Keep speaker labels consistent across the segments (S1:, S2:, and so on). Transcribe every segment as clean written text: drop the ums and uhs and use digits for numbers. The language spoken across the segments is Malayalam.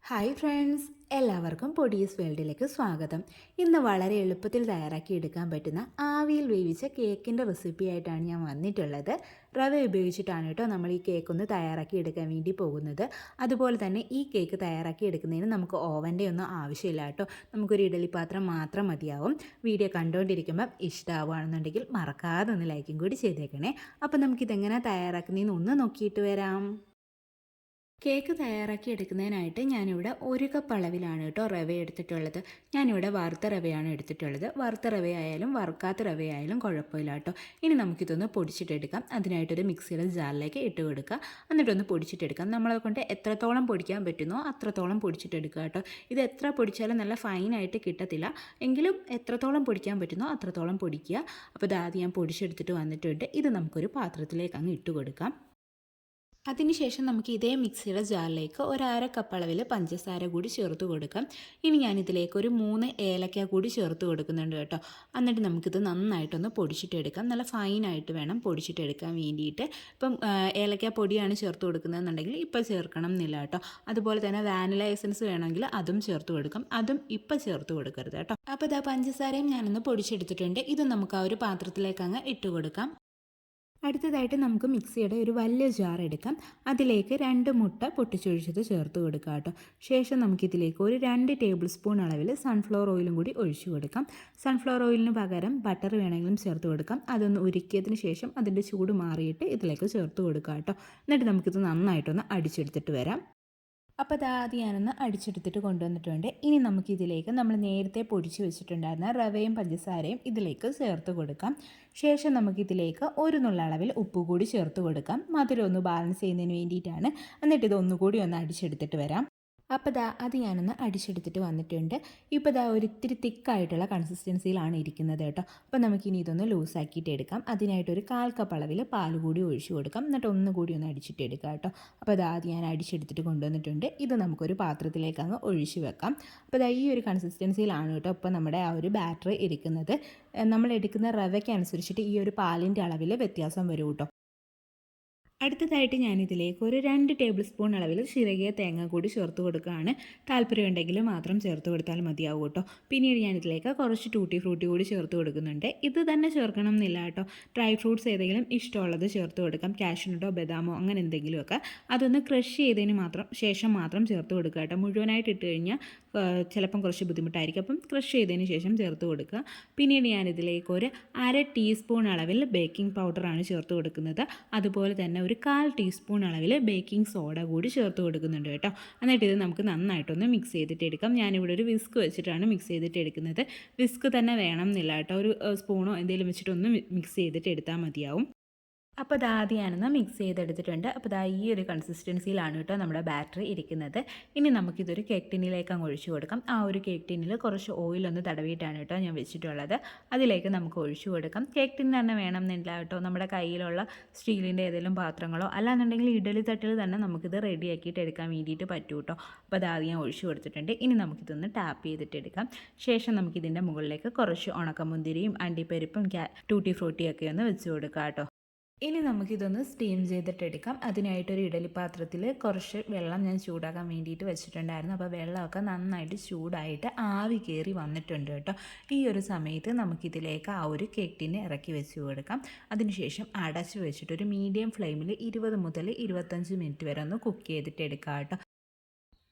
S1: ഹായ് ഫ്രണ്ട്സ്, എല്ലാവർക്കും പൊടിയസ് വേൾഡിലേക്ക് സ്വാഗതം. ഇന്ന് വളരെ എളുപ്പത്തിൽ തയ്യാറാക്കി എടുക്കാൻ പറ്റുന്ന ആവിയിൽ വേവിച്ച കേക്കിൻ്റെ റെസിപ്പി ആയിട്ടാണ് ഞാൻ വന്നിട്ടുള്ളത്. റവ ഉപയോഗിച്ചിട്ടാണ് കേട്ടോ നമ്മൾ ഈ കേക്ക് ഒന്ന് തയ്യാറാക്കി എടുക്കാൻ വേണ്ടി പോകുന്നത്. അതുപോലെ തന്നെ ഈ കേക്ക് തയ്യാറാക്കി എടുക്കുന്നതിന് നമുക്ക് ഓവൻ്റെ ഒന്നും ആവശ്യമില്ല കേട്ടോ. നമുക്കൊരു ഇഡലി പാത്രം മാത്രം മതിയാവും. വീഡിയോ കണ്ടുകൊണ്ടിരിക്കുമ്പം ഇഷ്ടമാവുകയാണെന്നുണ്ടെങ്കിൽ മറക്കാതെ ഒന്ന് ലൈക്കും കൂടി ചെയ്തേക്കണേ. അപ്പോൾ നമുക്കിതെങ്ങനെ തയ്യാറാക്കുന്നതെന്ന് ഒന്ന് നോക്കിയിട്ട് വരാം. കേക്ക് തയ്യാറാക്കി എടുക്കുന്നതിനായിട്ട് ഞാനിവിടെ 1 കപ്പ് അളവിലാണ് കേട്ടോ റവ എടുത്തിട്ടുള്ളത്. ഞാനിവിടെ വറുത്ത റവയാണ് എടുത്തിട്ടുള്ളത്. വറുത്ത റവയായാലും വറുക്കാത്ത റവയായാലും കുഴപ്പമില്ല കേട്ടോ. ഇനി നമുക്കിതൊന്ന് പൊടിച്ചിട്ടെടുക്കാം. അതിനായിട്ടൊരു മിക്സിയുടെ ജാറിലേക്ക് ഇട്ട് കൊടുക്കുക. എന്നിട്ടൊന്ന് പൊടിച്ചിട്ടെടുക്കാം. നമ്മളെ കൊണ്ട് എത്രത്തോളം പൊടിക്കാൻ പറ്റുന്നോ അത്രത്തോളം പൊടിച്ചിട്ടെടുക്കുക കേട്ടോ. ഇത് എത്ര പൊടിച്ചാലും നല്ല ഫൈനായിട്ട് കിട്ടത്തില്ല, എങ്കിലും എത്രത്തോളം പൊടിക്കാൻ പറ്റുന്നോ അത്രത്തോളം പൊടിക്കുക. അപ്പോൾ ഇത് ആദ്യം ഞാൻ പൊടിച്ചെടുത്തിട്ട് വന്നിട്ടുണ്ട്. ഇത് നമുക്കൊരു പാത്രത്തിലേക്ക് അങ്ങ് ഇട്ട് കൊടുക്കാം. അതിനുശേഷം നമുക്ക് ഇതേ മിക്സിയുടെ ജാറിലേക്ക് 1/2 കപ്പ് അളവിൽ പഞ്ചസാര കൂടി ചേർത്ത് കൊടുക്കാം. ഇനി ഞാനിതിലേക്ക് ഒരു 3 ഏലക്ക കൂടി ചേർത്ത് കൊടുക്കുന്നുണ്ട് കേട്ടോ. എന്നിട്ട് നമുക്കിത് നന്നായിട്ടൊന്ന് പൊടിച്ചിട്ടെടുക്കാം. നല്ല ഫൈനായിട്ട് വേണം പൊടിച്ചിട്ടെടുക്കാൻ വേണ്ടിയിട്ട്. ഇപ്പം ഏലക്ക പൊടിയാണ് ചേർത്ത് കൊടുക്കുന്നതെന്നുണ്ടെങ്കിൽ ഇപ്പോൾ ചേർക്കണം എന്നില്ല കേട്ടോ. അതുപോലെ തന്നെ വാനില എസൻസ് വേണമെങ്കിൽ അതും ചേർത്ത് കൊടുക്കാം. അതും ഇപ്പോൾ ചേർത്ത് കൊടുക്കരുത് കേട്ടോ. അപ്പോൾ ഇതാ പഞ്ചസാരയും ഞാനൊന്ന് പൊടിച്ചെടുത്തിട്ടുണ്ട്. ഇത് നമുക്ക് ആ ഒരു പാത്രത്തിലേക്ക് അങ്ങ് ഇട്ട് കൊടുക്കാം. അടുത്തതായിട്ട് നമുക്ക് മിക്സിയുടെ ഒരു വലിയ ജാർ എടുക്കാം. അതിലേക്ക് 2 മുട്ട പൊട്ടിച്ചൊഴിച്ചത് ചേർത്ത് കൊടുക്കുക കേട്ടോ. ശേഷം നമുക്കിതിലേക്ക് ഒരു 2 ടേബിൾ സ്പൂൺ അളവിൽ സൺഫ്ലവർ ഓയിലും കൂടി ഒഴിച്ചു കൊടുക്കാം. സൺഫ്ലവർ ഓയിലിന് പകരം ബട്ടർ വേണമെങ്കിലും ചേർത്ത് കൊടുക്കാം. അതൊന്ന് ഉരുക്കിയതിന് ശേഷം അതിൻ്റെ ചൂട് മാറിയിട്ട് ഇതിലേക്ക് ചേർത്ത് കൊടുക്കുക കേട്ടോ. എന്നിട്ട് നമുക്കിത് നന്നായിട്ടൊന്ന് അടിച്ചെടുത്തിട്ട് വരാം. അപ്പോൾ അത് ആദ്യം ഞാനൊന്ന് അടിച്ചെടുത്തിട്ട് കൊണ്ടുവന്നിട്ടുണ്ട്. ഇനി നമുക്കിതിലേക്ക് നമ്മൾ നേരത്തെ പൊടിച്ച് വെച്ചിട്ടുണ്ടായിരുന്ന റവയും പഞ്ചസാരയും ഇതിലേക്ക് ചേർത്ത് കൊടുക്കാം. ശേഷം നമുക്കിതിലേക്ക് ഒരു നുള്ള അളവിൽ ഉപ്പ് കൂടി ചേർത്ത് കൊടുക്കാം. മധുരം ഒന്ന് ബാലൻസ് ചെയ്യുന്നതിന് വേണ്ടിയിട്ടാണ്. എന്നിട്ട് ഇത് ഒന്നുകൂടി ഒന്ന് അടിച്ചെടുത്തിട്ട് വരാം. അപ്പോൾ അത് ഞാനൊന്ന് അടിച്ചെടുത്തിട്ട് വന്നിട്ടുണ്ട്. ഇപ്പോൾ ഒരു ഇത്തിരി തിക്കായിട്ടുള്ള കൺസിസ്റ്റൻസിയിലാണ് ഇരിക്കുന്നത് കേട്ടോ. അപ്പോൾ നമുക്കിനി ഇതൊന്ന് ലൂസാക്കിയിട്ട് എടുക്കാം. അതിനായിട്ടൊരു 1/4 കപ്പ് അളവിൽ പാൽ കൂടി ഒഴിച്ചു കൊടുക്കാം. എന്നിട്ട് ഒന്നുകൂടി ഒന്ന് അടിച്ചിട്ട് എടുക്കാം കേട്ടോ. അപ്പോൾ ആദ്യം ഞാൻ അടിച്ചെടുത്തിട്ട് കൊണ്ടുവന്നിട്ടുണ്ട്. ഇത് നമുക്കൊരു പാത്രത്തിലേക്ക് അങ്ങ് ഒഴിച്ചു വെക്കാം. അപ്പോൾ ഈ ഒരു കൺസിസ്റ്റൻസിയിലാണ് കേട്ടോ ഇപ്പോൾ നമ്മുടെ ആ ഒരു ബാറ്ററി ഇരിക്കുന്നത്. നമ്മൾ എടുക്കുന്ന റവയ്ക്ക് അനുസരിച്ചിട്ട് ഈ ഒരു പാലിൻ്റെ അളവിൽ വ്യത്യാസം വരും കേട്ടോ. അടുത്തതായിട്ട് ഞാനിതിലേക്ക് ഒരു 2 ടേബിൾ സ്പൂൺ അളവിൽ ചിരകിയ തേങ്ങ കൂടി ചേർത്ത് കൊടുക്കുകയാണ്. താല്പര്യമുണ്ടെങ്കിൽ മാത്രം ചേർത്ത് കൊടുത്താൽ മതിയാവും കേട്ടോ. പിന്നീട് ഞാനിതിലേക്ക് കുറച്ച് ടൂട്ടി ഫ്രൂട്ടി കൂടി ചേർത്ത് കൊടുക്കുന്നുണ്ട്. ഇത് തന്നെ ചേർക്കണം എന്നില്ല കേട്ടോ. ഡ്രൈ ഫ്രൂട്ട്സ് ഏതെങ്കിലും ഇഷ്ടമുള്ളത് ചേർത്ത് കൊടുക്കാം. കാഷ്യൂനട്ടോ ബദാമോ അങ്ങനെ എന്തെങ്കിലുമൊക്കെ. അതൊന്ന് ക്രഷ് ചെയ്തതിന് ശേഷം മാത്രം ചേർത്ത് കൊടുക്കുക കേട്ടോ. മുഴുവനായിട്ട് ഇട്ട് കഴിഞ്ഞാൽ ചിലപ്പം കുറച്ച് ബുദ്ധിമുട്ടായിരിക്കും. അപ്പം ക്രഷ് ചെയ്തതിന് ശേഷം ചേർത്ത് കൊടുക്കുക. പിന്നീട് ഞാനിതിലേക്ക് ഒരു 1/2 ടീസ്പൂൺ അളവിൽ ബേക്കിംഗ് പൗഡറാണ് ചേർത്ത് കൊടുക്കുന്നത്. അതുപോലെ തന്നെ ഒരു 1/4 ടീസ്പൂൺ അളവിൽ ബേക്കിംഗ് സോഡ കൂടി ചേർത്ത് കൊടുക്കുന്നുണ്ട് കേട്ടോ. എന്നിട്ട് ഇത് നമുക്ക് നന്നായിട്ടൊന്ന് മിക്സ് ചെയ്തിട്ട് എടുക്കാം. ഞാനിവിടെ ഒരു വിസ്ക് വെച്ചിട്ടാണ് മിക്സ് ചെയ്തിട്ട് എടുക്കുന്നത്. വിസ്ക് തന്നെ വേണം എന്നില്ല കേട്ടോ. ഒരു സ്പൂണോ എന്തെങ്കിലും വെച്ചിട്ടൊന്ന് മിക്സ് ചെയ്തിട്ട് എടുത്താൽ മതിയാവും. അപ്പോൾ ആദ്യം ഞാനൊന്ന് മിക്സ് ചെയ്തെടുത്തിട്ടുണ്ട്. അപ്പോൾ ഈ ഒരു കൺസിസ്റ്റൻസിയിലാണ് കേട്ടോ നമ്മുടെ ബാറ്ററി ഇരിക്കുന്നത്. ഇനി നമുക്കിതൊരു കേക്ക് ടിന്നിലേക്ക് അങ്ങ് ഒഴിച്ചു കൊടുക്കാം. ആ ഒരു കേക്ക് ടിന്നിൽ കുറച്ച് ഓയിലൊന്ന് തടവിയിട്ടാണ് കേട്ടോ ഞാൻ വെച്ചിട്ടുള്ളത്. അതിലേക്ക് നമുക്ക് ഒഴിച്ചു കൊടുക്കാം. കേക്ക് ടിൻ തന്നെ വേണം എന്നില്ല കേട്ടോ. നമ്മുടെ കയ്യിലുള്ള സ്റ്റീലിൻ്റെ ഏതെങ്കിലും പാത്രങ്ങളോ അല്ലാന്നുണ്ടെങ്കിൽ ഇഡലി തട്ടിൽ തന്നെ നമുക്കിത് റെഡിയാക്കിയിട്ട് എടുക്കാൻ വേണ്ടിയിട്ട് പറ്റും കേട്ടോ. അപ്പോൾ ആദ്യം ഞാൻ ഒഴിച്ചു കൊടുത്തിട്ടുണ്ട്. ഇനി നമുക്കിതൊന്ന് ടാപ്പ് ചെയ്തിട്ട് എടുക്കാം. ശേഷം നമുക്കിതിൻ്റെ മുകളിലേക്ക് കുറച്ച് ഉണക്കമുന്തിരിയും അണ്ടിപ്പരിപ്പും ടൂട്ടി ഫ്രൂട്ടിയൊക്കെ ഒന്ന് വെച്ച് കൊടുക്കാം കേട്ടോ. ഇനി നമുക്കിതൊന്ന് സ്റ്റീം ചെയ്തിട്ടെടുക്കാം. അതിനായിട്ടൊരു ഇഡലി പാത്രത്തിൽ കുറച്ച് വെള്ളം ഞാൻ ചൂടാക്കാൻ വേണ്ടിയിട്ട് വെച്ചിട്ടുണ്ടായിരുന്നു. അപ്പോൾ വെള്ളമൊക്കെ നന്നായിട്ട് ചൂടായിട്ട് ആവി കയറി വന്നിട്ടുണ്ട് കേട്ടോ. ഈ ഒരു സമയത്ത് നമുക്കിതിലേക്ക് ആ ഒരു കേക്ക് ടിന്ന് ഇറക്കി വെച്ച് കൊടുക്കാം. അതിനുശേഷം അടച്ച് വെച്ചിട്ട് ഒരു മീഡിയം ഫ്ലെയിമിൽ 20 മുതൽ 25 മിനിറ്റ് വരെ ഒന്ന് കുക്ക് ചെയ്തിട്ട് എടുക്കാം കേട്ടോ.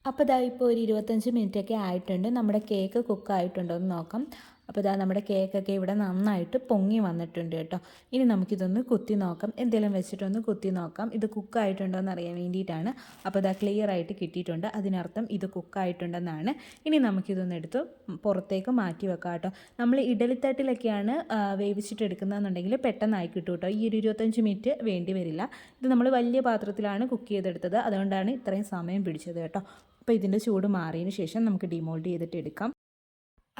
S1: അപ്പോൾ ഇപ്പോൾ ഒരു 25 മിനിറ്റൊക്കെ ആയിട്ടുണ്ട്. നമ്മുടെ കേക്ക് കുക്കായിട്ടുണ്ടോ എന്ന് നോക്കാം. അപ്പോൾ നമ്മുടെ കേക്കൊക്കെ ഇവിടെ നന്നായിട്ട് പൊങ്ങി വന്നിട്ടുണ്ട് കേട്ടോ. ഇനി നമുക്കിതൊന്ന് കുത്തി നോക്കാം. എന്തെങ്കിലും വെച്ചിട്ടൊന്ന് കുത്തി നോക്കാം. ഇത് കുക്കായിട്ടുണ്ടോ എന്ന് അറിയാൻ വേണ്ടിയിട്ടാണ്. അപ്പോൾ ക്ലിയർ ആയിട്ട് കിട്ടിയിട്ടുണ്ട്. അതിനർത്ഥം ഇത് കുക്കായിട്ടുണ്ടെന്നാണ്. ഇനി നമുക്കിതൊന്ന് എടുത്ത് പുറത്തേക്ക് മാറ്റി വെക്കാം കേട്ടോ. നമ്മൾ ഇഡലിത്തട്ടിലൊക്കെയാണ് വേവിച്ചിട്ടെടുക്കുന്നതെന്നുണ്ടെങ്കിൽ പെട്ടെന്നായി കിട്ടും കേട്ടോ. ഈ ഒരു 25 മിനിറ്റ് വേണ്ടി വരില്ല. ഇത് നമ്മൾ വലിയ പാത്രത്തിലാണ് കുക്ക് ചെയ്തെടുത്തത്. അതുകൊണ്ടാണ് ഇത്രയും സമയം പിടിച്ചത് കേട്ടോ. അപ്പോൾ ഇതിൻ്റെ ചൂട് മാറിയതിന് ശേഷം നമുക്ക് ഡിമോൾഡ് ചെയ്തിട്ട് എടുക്കാം.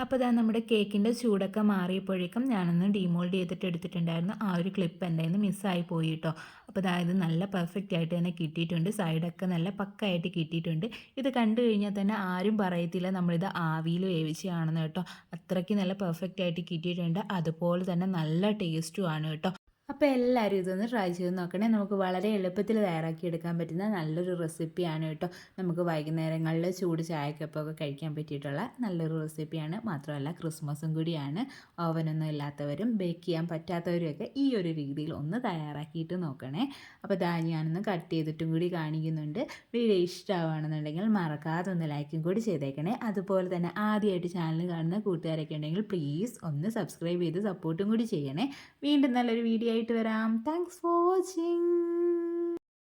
S1: അപ്പോൾ നമ്മുടെ കേക്കിൻ്റെ ചൂടൊക്കെ മാറിയപ്പോഴേക്കും ഞാനൊന്ന് ഡിമോൾഡ് ചെയ്തിട്ട് എടുത്തിട്ടുണ്ടായിരുന്നു. ആ ഒരു ക്ലിപ്പ് എൻ്റെ നിന്ന് മിസ്സായി പോയി കേട്ടോ. അപ്പോൾ ഇത് നല്ല പെർഫെക്റ്റ് ആയിട്ട് തന്നെ കിട്ടിയിട്ടുണ്ട്. സൈഡൊക്കെ നല്ല പക്കായിട്ട് കിട്ടിയിട്ടുണ്ട്. ഇത് കണ്ടു കഴിഞ്ഞാൽ തന്നെ ആരും പറയത്തില്ല നമ്മളിത് ആവിയിൽ വേവിച്ചാണെന്ന് കേട്ടോ. അത്രയ്ക്ക് നല്ല പെർഫെക്റ്റ് ആയിട്ട് കിട്ടിയിട്ടുണ്ട്. അതുപോലെ തന്നെ നല്ല ടേസ്റ്റുമാണ് കേട്ടോ. അപ്പോൾ എല്ലാവരും ഇതൊന്ന് ട്രൈ ചെയ്ത് നോക്കണേ. നമുക്ക് വളരെ എളുപ്പത്തിൽ തയ്യാറാക്കി എടുക്കാൻ പറ്റുന്ന നല്ലൊരു റെസിപ്പിയാണ് കേട്ടോ. നമുക്ക് വൈകുന്നേരങ്ങളിൽ ചൂട് ചായക്കൊപ്പമൊക്കെ കഴിക്കാൻ പറ്റിയിട്ടുള്ള നല്ലൊരു റെസിപ്പിയാണ്. മാത്രമല്ല ക്രിസ്മസും കൂടിയാണ്. ഓവനൊന്നും ഇല്ലാത്തവരും ബേക്ക് ചെയ്യാൻ പറ്റാത്തവരുമൊക്കെ ഈ ഒരു രീതിയിൽ ഒന്ന് തയ്യാറാക്കിയിട്ട് നോക്കണേ. അപ്പോൾ ഞാനൊന്ന് കട്ട് ചെയ്തിട്ടും കൂടി കാണിക്കുന്നുണ്ട്. വീഡിയോ ഇഷ്ടമാണെന്നുണ്ടെങ്കിൽ മറക്കാതെ ഒന്ന് ലൈക്കും കൂടി ചെയ്തേക്കണേ. അതുപോലെ തന്നെ ആദ്യമായിട്ട് ചാനൽ കാണുന്ന കൂട്ടുകാരൊക്കെ ഉണ്ടെങ്കിൽ പ്ലീസ് ഒന്ന് സബ്സ്ക്രൈബ് ചെയ്ത് സപ്പോർട്ടും കൂടി ചെയ്യണേ. വീണ്ടും നല്ലൊരു വീഡിയോ ആയിട്ട് വരാം. Thanks for watching.